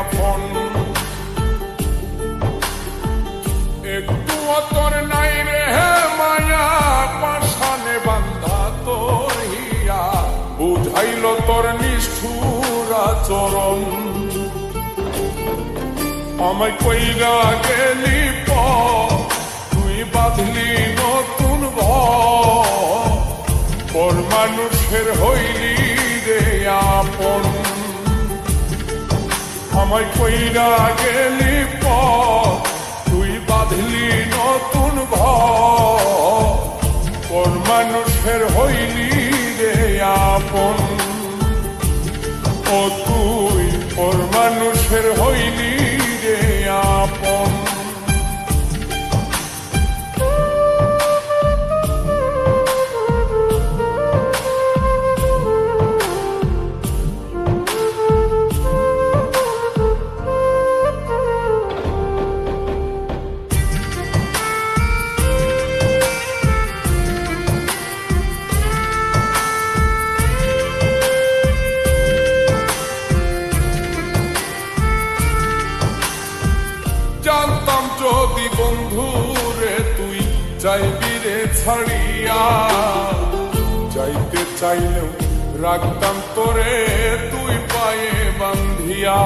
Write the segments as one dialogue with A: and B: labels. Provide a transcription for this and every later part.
A: দাফন। একটু তোর নাই রে মায়া, পাশানে বান্ধা তোর হিয়া, বুঝাইল তোর নিষ্ঠুর আচরণ। আমায় কইরা গেলি তুই বাঁধলি নতুন ঘর, পর মানুষের হইলি রে আপন। আমায় কইরা গেলি তুই বাঁধলি নতুন ঘর, পর মানুষের হইলি রে আপন। ও তুই পর মানুষের হইলি রে আপন। জানতাম যদি বন্ধু রে তুই যাইবি রে ছাড়িয়া, যাইতে চাইলেও রাখতাম তোরে তুই পায়ে বান্ধিয়া।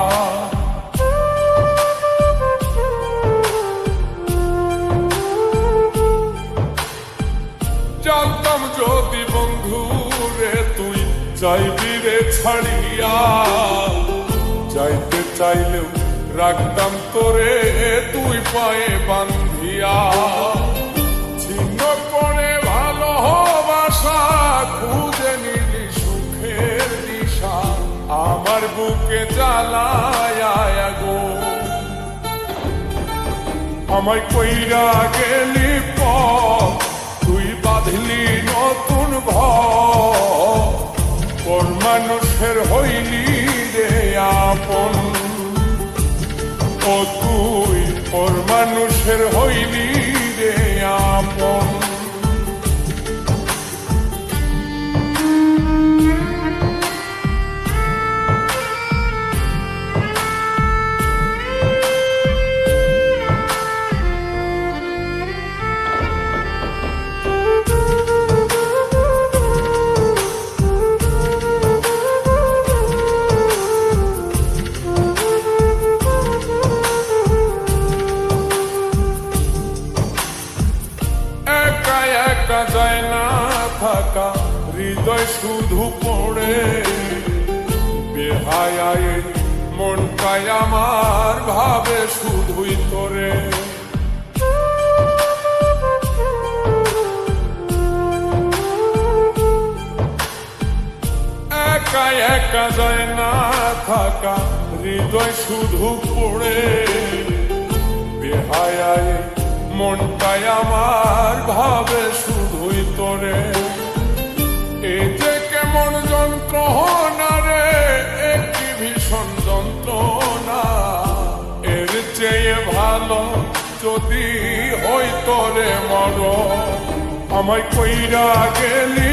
A: জানতাম যদি বন্ধু রে তুই যাইবি রে ছাড়িয়া, যাইতে চাইলেও রাখতাম তোরে তুই পায়ে বান্ধিয়া। ছিন্ন করে ভালোবাসা খুঁজে নিলি সুখের দিশা, আমার বুকে জ্বালায় গো। আমায় কইরা গেলি তুই বাঁধলি নতুন ঘর, পর মানুষের হইলি রে আপন। ও তুই পর মানুষের হইলি রে আপন। একা যায় না থাকা, হৃদয় শুধু পড়ে বেহায় মনটাই আমার ভাবে শুধুই তোরে। একা একা যায় না থাকা, হৃদয় শুধু পড়ে বেহায় মনটাই আমার ভাবে শুধুই তোরে। এই যে কেমন যন্ত্রণা রে, একটি ভীষণ যন্ত্রণা, এর চেয়ে ভালো যদি হই তোরে মর। আমায় কইরা গেলি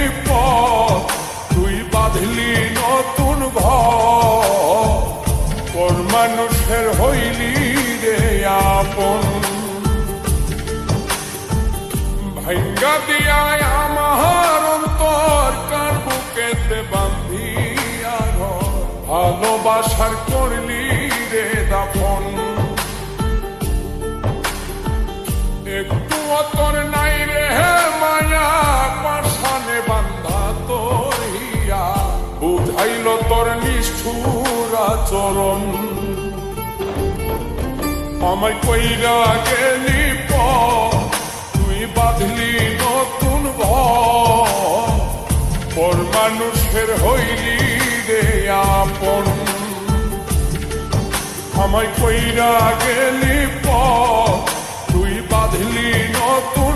A: তুই বাঁধলি নতুন ঘর, পর মানুষের হইলি রে আপন। ভাঙ্গা দিয়ায় আমার অন্তর, কার বুকেতে বান্ধিয়া ঘর, ভালোবাসার করলি রে দাফন। একটু তোর নাই রে মায়া, পাশানে বান্ধা তোর হিয়া, বুঝাইল তোর নিষ্ঠুর আচরণ। আমায় কইরা গেলি তুই বাঁধলি নতুন ঘর, পর মানুষের হইলি রে আপন। আমায় কইরা গেলি তুই বাঁধলি নতুন